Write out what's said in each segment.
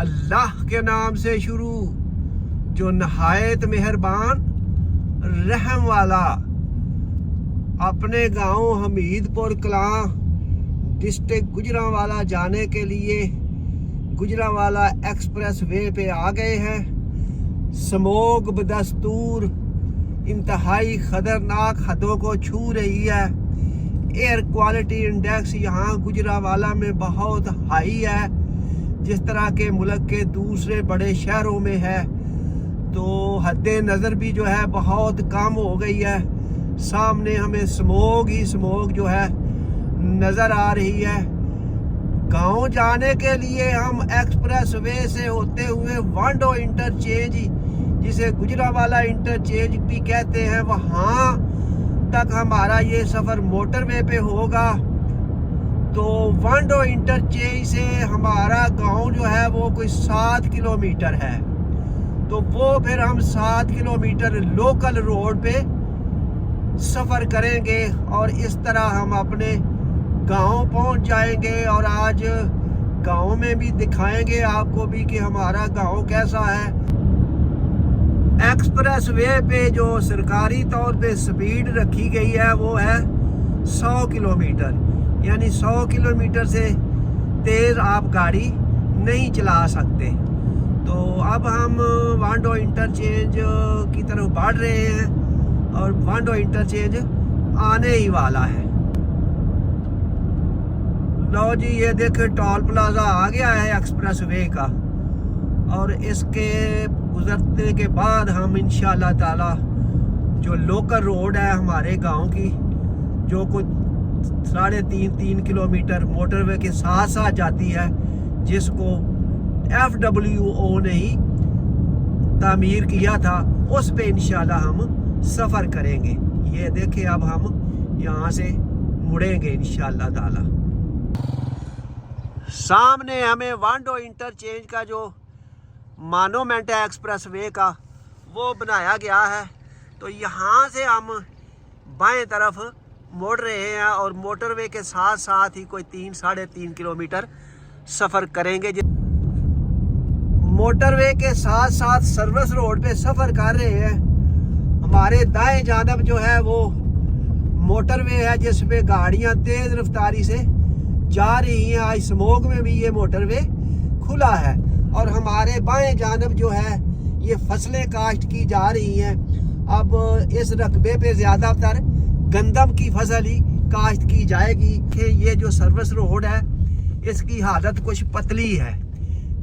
اللہ کے نام سے شروع جو نہایت مہربان رحم والا۔ اپنے گاؤں حمید پور کلاں ڈسٹرکٹ گجرانوالہ جانے کے لیے گجرانوالہ ایکسپریس وے پہ آ گئے ہیں۔ سموگ بدستور انتہائی خطرناک حدوں کو چھو رہی ہے۔ ایئر کوالٹی انڈیکس یہاں گجرانوالہ میں بہت ہائی ہے، جس طرح کے ملک کے دوسرے بڑے شہروں میں ہے، تو حد نظر بھی جو ہے بہت کم ہو گئی ہے۔ سامنے ہمیں سموگ ہی سموگ جو ہے نظر آ رہی ہے۔ گاؤں جانے کے لیے ہم ایکسپریس وے سے ہوتے ہوئے وانڈو انٹرچینج، جسے گجرانوالہ انٹرچینج بھی کہتے ہیں، وہاں تک ہمارا یہ سفر موٹر وے پہ ہوگا۔ تو وانڈو انٹرچینج سے ہمارا گاؤں جو ہے وہ کوئی 7 کلومیٹر ہے، تو وہ پھر ہم 7 کلومیٹر لوکل روڈ پہ سفر کریں گے اور اس طرح ہم اپنے گاؤں پہنچ جائیں گے، اور آج گاؤں میں بھی دکھائیں گے آپ کو بھی کہ ہمارا گاؤں کیسا ہے۔ ایکسپریس وے پہ جو سرکاری طور پہ سپیڈ رکھی گئی ہے وہ ہے 100 کلومیٹر، یعنی 100 کلومیٹر سے تیز آپ گاڑی نہیں چلا سکتے۔ تو اب ہم وانڈو انٹرچینج کی طرف بڑھ رہے ہیں اور وانڈو انٹرچینج آنے ہی والا ہے۔ لو جی، یہ دیکھیں ٹول پلازا آ گیا ہے ایکسپریس وے کا، اور اس کے گزرنے کے بعد ہم انشاءاللہ تعالی جو لوکل روڈ ہے ہمارے گاؤں کی، جو کچھ 3.5 کلومیٹر موٹر وے کے ساتھ ساتھ جاتی ہے، جس کو FWO نے ہی تعمیر کیا تھا، اس پہ انشاءاللہ ہم سفر کریں گے۔ یہ دیکھیں اب ہم یہاں سے مڑیں گے انشاءاللہ تعالی۔ سامنے ہمیں وانڈو انٹرچینج کا جو مانومنٹ ہے ایکسپریس وے کا وہ بنایا گیا ہے، تو یہاں سے ہم بائیں طرف مڑ رہے ہیں اور موٹر وے کے ساتھ ساتھ ہی کوئی 3-3.5 کلومیٹر سفر کریں گے۔ موٹر وے کے ساتھ ساتھ سروس روڈ پہ سفر کر رہے ہیں۔ ہمارے دائیں جانب جو ہے وہ موٹر وے ہے، جس پہ گاڑیاں تیز رفتاری سے جا رہی ہیں۔ آج سموگ میں بھی یہ موٹر وے کھلا ہے، اور ہمارے بائیں جانب جو ہے یہ فصلیں کاشت کی جا رہی ہیں۔ اب اس رقبے پہ زیادہ تر گندم کی فصل ہی کاشت کی جائے گی کہ یہ جو سروس روڈ ہے اس کی حالت کچھ پتلی ہے،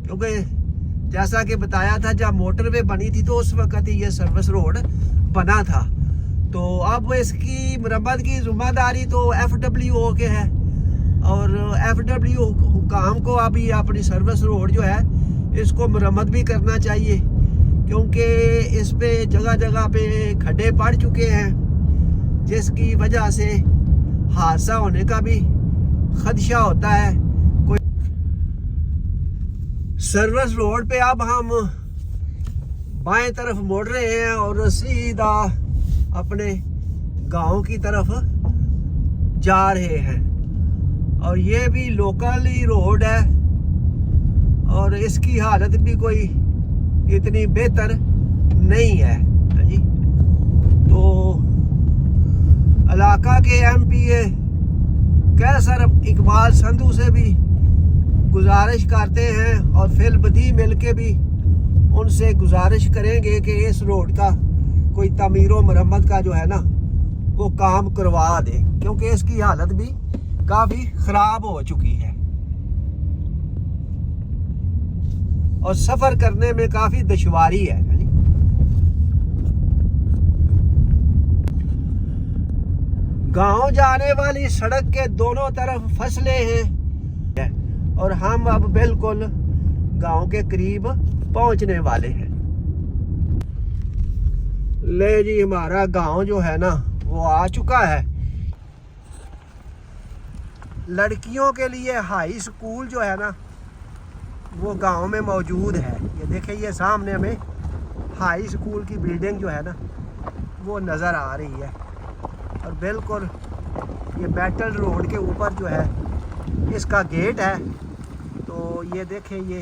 کیونکہ جیسا کہ بتایا تھا جب موٹر وے بنی تھی تو اس وقت ہی یہ سروس روڈ بنا تھا، تو اب اس کی مرمت کی ذمہ داری تو FWO کے ہے، اور FWO حکام کو ابھی اپنی سروس روڈ جو ہے اس کو مرمت بھی کرنا چاہیے، کیونکہ اس پہ جگہ جگہ پہ کھڈے پڑ چکے ہیں، جس کی وجہ سے حادثہ ہونے کا بھی خدشہ ہوتا ہے۔ کوئی سروس روڈ پہ اب ہم بائیں طرف مڑ رہے ہیں اور سیدھا اپنے گاؤں کی طرف جا رہے ہیں، اور یہ بھی لوکل ہی روڈ ہے، اور اس کی حالت بھی کوئی اتنی بہتر نہیں ہے جی۔ تو علاقہ کے MPA کیسر اقبال سندھو سے بھی گزارش کرتے ہیں، اور فی البدی مل کے بھی ان سے گزارش کریں گے کہ اس روڈ کا کوئی تعمیر و مرمت کا جو ہے نا وہ کام کروا دے، کیونکہ اس کی حالت بھی کافی خراب ہو چکی ہے اور سفر کرنے میں کافی دشواری ہے۔ گاؤں جانے والی سڑک کے دونوں طرف فصلیں ہیں، اور ہم اب بالکل گاؤں کے قریب پہنچنے والے ہیں۔ لے جی، ہمارا گاؤں جو ہے نا وہ آ چکا ہے۔ لڑکیوں کے لیے ہائی سکول جو ہے نا وہ گاؤں میں موجود ہے۔ یہ دیکھیں، یہ سامنے ہمیں ہائی سکول کی بلڈنگ جو ہے نا وہ نظر آ رہی ہے، اور بالکل یہ بیٹل روڈ کے اوپر جو ہے اس کا گیٹ ہے۔ تو یہ دیکھیں، یہ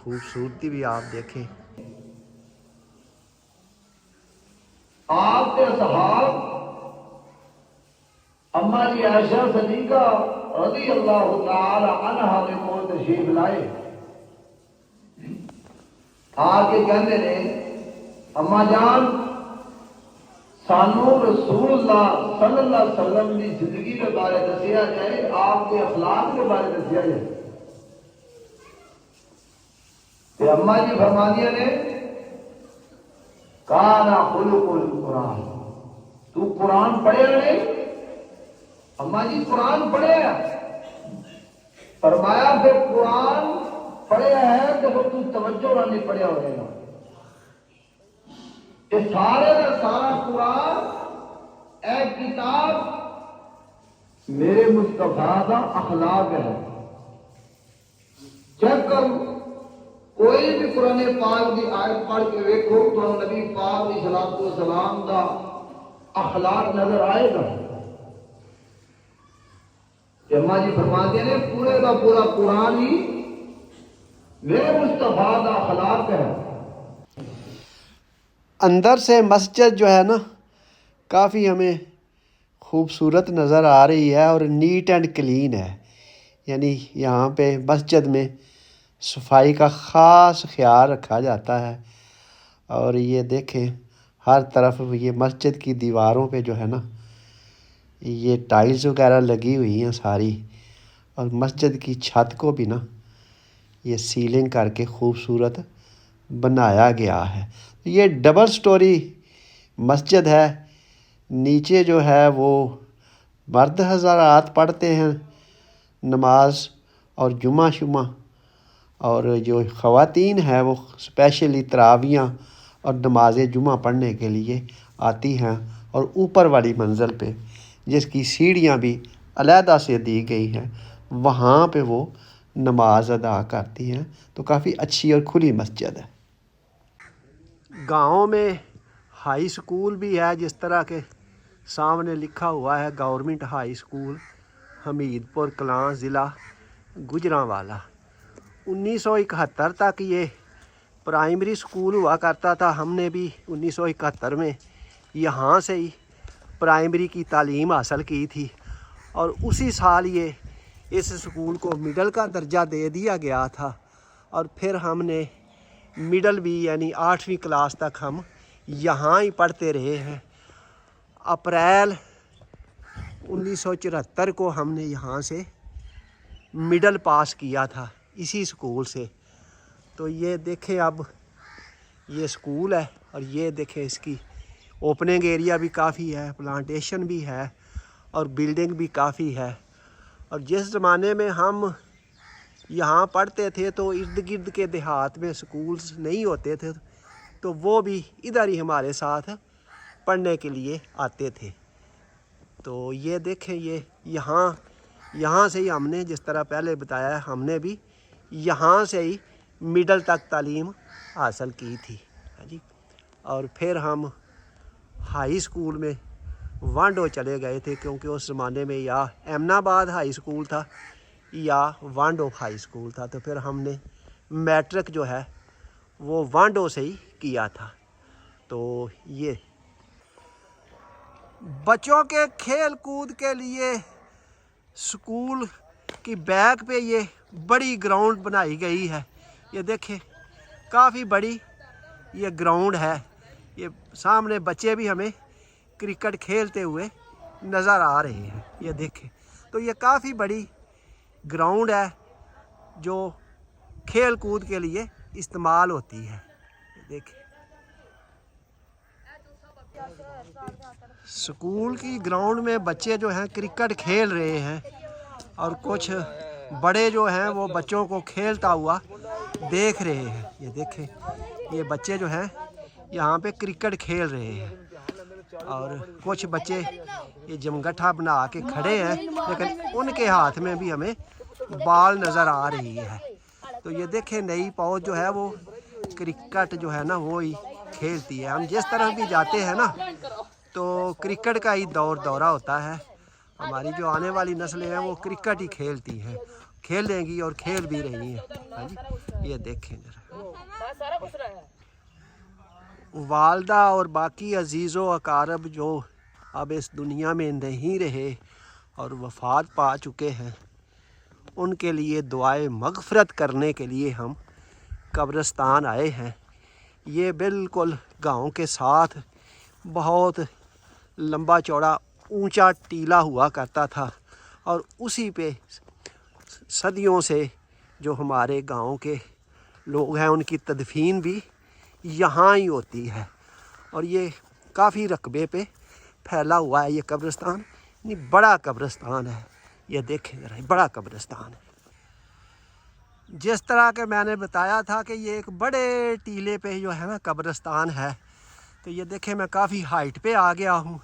خوبصورتی بھی آپ دیکھیں. آپ کے صحاب اما جی عائشہ صدیقہ رضی اللہ تعالی عنہا نے کول تشریف لائے. آ کے کہتے نے اما جان سانو رسول اللہ صلی اللہ علیہ وسلم کی زندگی کے بارے دسیا جائے, آپ کے اخلاق کے بارے دسیا جائے. تو اما جی فرمانیاں نے کانا خلق القرآن, تو قرآن پڑھے نہیں؟ اما جی قرآن پڑھے ہیں. فرمایا پھر قرآن پڑھے ہے تو پھر تو توجہ نہ نہیں پڑھیا ہوئے گا. کہ سارے کا سارا قرآن اے کتاب میرے مصطفیٰ کا اخلاق ہے. چیک کرو کوئی بھی قرآن پاک کی آیت پڑھ کے ویکھو تو نبی پاک علیہ الصلوۃ والسلام کا اخلاق نظر آئے گا. اما جی فرماتے ہیں پورے کا پورا قرآن ہی میرے مصطفیٰ کا اخلاق ہے. اندر سے مسجد جو ہے نا کافی ہمیں خوبصورت نظر آ رہی ہے اور نیٹ اینڈ کلین ہے. یعنی یہاں پہ مسجد میں صفائی کا خاص خیال رکھا جاتا ہے. اور یہ دیکھیں ہر طرف یہ مسجد کی دیواروں پہ جو ہے نا یہ ٹائلز وغیرہ لگی ہوئی ہیں ساری, اور مسجد کی چھت کو بھی نا یہ سیلنگ کر کے خوبصورت بنایا گیا ہے. یہ ڈبل سٹوری مسجد ہے. نیچے جو ہے وہ مرد حضرات پڑھتے ہیں نماز اور جمعہ شمعہ, اور جو خواتین ہیں وہ اسپیشلی تراویحاں اور نماز جمعہ پڑھنے کے لیے آتی ہیں. اور اوپر والی منزل پہ جس کی سیڑھیاں بھی علیحدہ سے دی گئی ہیں وہاں پہ وہ نماز ادا کرتی ہیں. تو کافی اچھی اور کھلی مسجد ہے. گاؤں میں ہائی سکول بھی ہے, جس طرح کے سامنے لکھا ہوا ہے گورنمنٹ ہائی سکول حمید پور کلاں ضلع گوجرانوالا. 1971 تک یہ پرائمری سکول ہوا کرتا تھا. ہم نے بھی 1971 میں یہاں سے ہی پرائمری کی تعلیم حاصل کی تھی, اور اسی سال یہ اس سکول کو مڈل کا درجہ دے دیا گیا تھا. اور پھر ہم نے مڈل بھی یعنی 8ویں کلاس تک ہم یہاں ہی پڑھتے رہے ہیں. اپریل 1974 کو ہم نے یہاں سے مڈل پاس کیا تھا اسی سکول سے. تو یہ دیکھیں اب یہ سکول ہے, اور یہ دیکھیں اس کی اوپننگ ایریا بھی کافی ہے, پلانٹیشن بھی ہے, اور بلڈنگ بھی کافی ہے. اور جس زمانے میں ہم یہاں پڑھتے تھے تو ارد گرد کے دیہات میں سکولز نہیں ہوتے تھے, تو وہ بھی ادھر ہی ہمارے ساتھ پڑھنے کے لیے آتے تھے. تو یہ دیکھیں یہ یہاں سے ہی ہم نے, جس طرح پہلے بتایا ہے, ہم نے بھی یہاں سے ہی مڈل تک تعلیم حاصل کی تھی جی. اور پھر ہم ہائی سکول میں وانڈو چلے گئے تھے, کیونکہ اس زمانے میں یا امن آباد ہائی سکول تھا یا وانڈو ہائی سکول تھا. تو پھر ہم نے میٹرک جو ہے وہ وانڈو سے ہی کیا تھا. تو یہ بچوں کے کھیل کود کے لیے سکول کی بیک پہ یہ بڑی گراؤنڈ بنائی گئی ہے. یہ دیکھیں کافی بڑی یہ گراؤنڈ ہے. یہ سامنے بچے بھی ہمیں کرکٹ کھیلتے ہوئے نظر آ رہے ہیں. یہ دیکھیں تو یہ کافی بڑی گراؤنڈ ہے جو کھیل کود کے لیے استعمال ہوتی ہے. دیکھیں سکول کی گراؤنڈ میں بچے جو ہیں کرکٹ کھیل رہے ہیں, اور کچھ بڑے جو ہیں وہ بچوں کو کھیلتا ہوا دیکھ رہے ہیں. یہ دیکھیں یہ بچے جو ہیں یہاں پہ کرکٹ کھیل رہے ہیں, اور کچھ بچے یہ جمگٹھا بنا کے کھڑے ہیں, لیکن ان کے ہاتھ میں بھی ہمیں بال نظر آ رہی ہے. تو یہ دیکھیں نئی فوج جو ہے وہ کرکٹ جو ہے نا وہی کھیلتی ہے. ہم جس طرح بھی جاتے ہیں نا تو کرکٹ کا ہی دورہ ہوتا ہے. ہماری جو آنے والی نسلیں ہیں وہ کرکٹ ہی کھیلتی ہیں, کھیلیں گی اور کھیل بھی رہی ہیں. ہاں جی یہ دیکھیں ذرا. والدہ اور باقی عزیز و اقارب جو اب اس دنیا میں نہیں رہے اور وفات پا چکے ہیں، ان کے لیے دعائے مغفرت کرنے کے لیے ہم قبرستان آئے ہیں. یہ بالکل گاؤں کے ساتھ بہت لمبا چوڑا اونچا ٹیلا ہوا کرتا تھا، اور اسی پہ صدیوں سے جو ہمارے گاؤں کے لوگ ہیں ان کی تدفین بھی یہاں ہی ہوتی ہے. اور یہ کافی رقبے پہ پھیلا ہوا ہے یہ قبرستان. یہ بڑا قبرستان ہے. یہ دیکھیں ذرا، بڑا قبرستان ہے. جس طرح کہ میں نے بتایا تھا کہ یہ ایک بڑے ٹیلے پہ جو ہے نا قبرستان ہے، تو یہ دیکھیں میں کافی ہائٹ پہ آ گیا ہوں،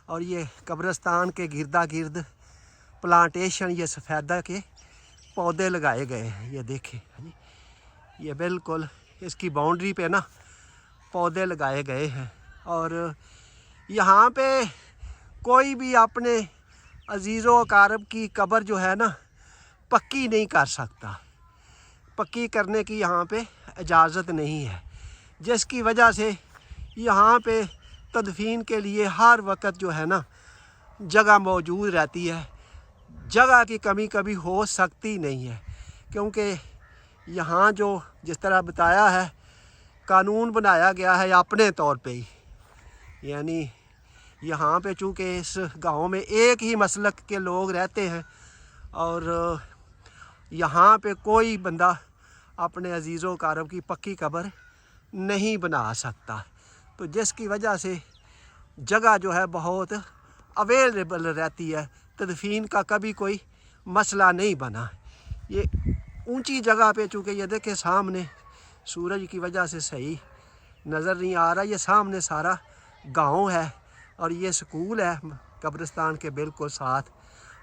اور یہ قبرستان کے گردا گرد پلانٹیشن یہ سفیدہ کے پودے لگائے گئے ہیں. یہ دیکھیں یہ بالکل اس کی باؤنڈری پہ نا پودے لگائے گئے ہیں، اور یہاں پہ کوئی بھی اپنے عزیز و اقارب کی قبر جو ہے نا پکی نہیں کر سکتا. پکی کرنے کی یہاں پہ اجازت نہیں ہے، جس کی وجہ سے یہاں پہ تدفین کے لیے ہر وقت جو ہے نا جگہ موجود رہتی ہے. جگہ کی کمی کبھی ہو سکتی نہیں ہے، کیونکہ یہاں جو جس طرح بتایا ہے قانون بنایا گیا ہے اپنے طور پہ ہی. یعنی یہاں پہ چونکہ اس گاؤں میں ایک ہی مسلک کے لوگ رہتے ہیں، اور یہاں پہ کوئی بندہ اپنے عزیز و اقارب کی پکی قبر نہیں بنا سکتا، تو جس کی وجہ سے جگہ جو ہے بہت اویلیبل رہتی ہے. تدفین کا کبھی کوئی مسئلہ نہیں بنا. یہ اونچی جگہ پہ چونکہ یہ دیکھیں سامنے سورج کی وجہ سے صحیح نظر نہیں آ رہا، یہ سامنے سارا گاؤں ہے، اور یہ سکول ہے قبرستان کے بالکل ساتھ،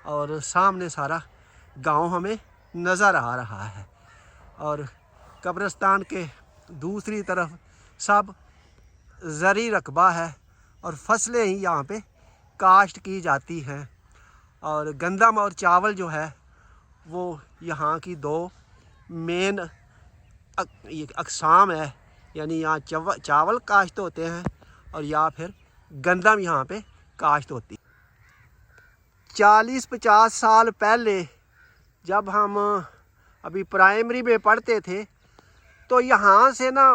اور سامنے سارا گاؤں ہمیں نظر آ رہا ہے. اور قبرستان کے دوسری طرف سب زرعی رقبہ ہے، اور فصلیں ہی یہاں پہ کاشت کی جاتی ہیں. اور گندم اور چاول جو ہے وہ یہاں کی دو مین اقسام ہے. یعنی یہاں چاول کاشت ہوتے ہیں، اور یا پھر گندم یہاں پہ کاشت ہوتی. 40-50 سال پہلے جب ہم ابھی پرائمری میں پڑھتے تھے تو یہاں سے نا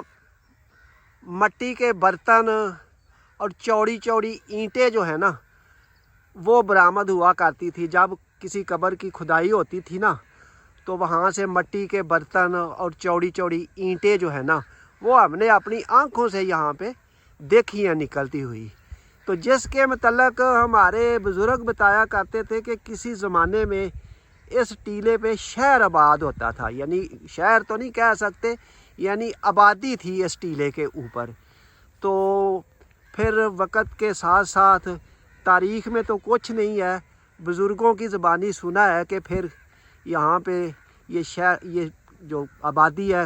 مٹی کے برتن اور چوڑی چوڑی اینٹیں جو ہے نا وہ برآمد ہوا کرتی تھی. جب کسی قبر کی کھدائی ہوتی تھی نا تو وہاں سے مٹی کے برتن اور چوڑی چوڑی اینٹیں جو ہے نا وہ ہم نے اپنی آنکھوں سے یہاں پہ دیکھی ہیں نکلتی ہوئی. تو جس کے متعلق ہمارے بزرگ بتایا کرتے تھے کہ کسی زمانے میں اس ٹیلے پہ شہر آباد ہوتا تھا. یعنی شہر تو نہیں کہہ سکتے، یعنی آبادی تھی اس ٹیلے کے اوپر. تو پھر وقت کے ساتھ ساتھ تاریخ میں تو کچھ نہیں ہے، بزرگوں کی زبانی سنا ہے کہ پھر یہاں پہ یہ شہر یہ جو آبادی ہے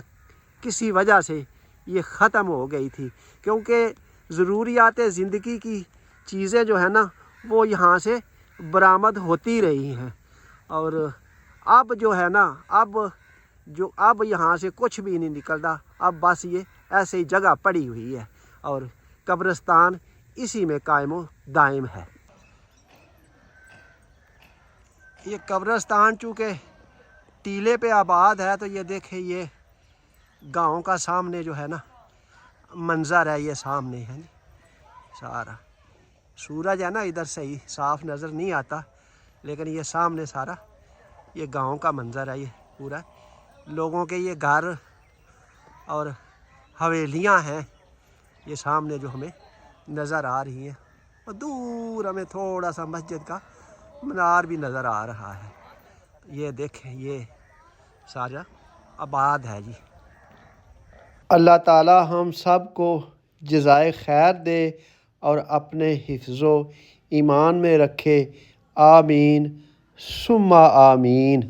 کسی وجہ سے یہ ختم ہو گئی تھی، کیونکہ ضروریات زندگی کی چیزیں جو ہے نا وہ یہاں سے برآمد ہوتی رہی ہیں. اور اب جو ہے نا اب یہاں سے کچھ بھی نہیں نکلتا. اب بس یہ ایسے ہی جگہ پڑی ہوئی ہے، اور قبرستان اسی میں قائم و دائم ہے. یہ قبرستان چونکہ ٹیلے پہ آباد ہے تو یہ دیکھیں یہ گاؤں کا سامنے جو ہے نا منظر ہے. یہ سامنے ہے سارا سورج ہے نا ادھر صحیح صاف نظر نہیں آتا، لیکن یہ سامنے سارا یہ گاؤں کا منظر ہے. یہ پورا لوگوں کے یہ گھر اور حویلیاں ہیں یہ سامنے جو ہمیں نظر آ رہی ہیں، اور دور ہمیں تھوڑا سا مسجد کا مینار بھی نظر آ رہا ہے. یہ دیکھیں یہ سارا آباد ہے جی. اللہ تعالی ہم سب کو جزائے خیر دے اور اپنے حفظ و ایمان میں رکھے. آمین ثم آمین.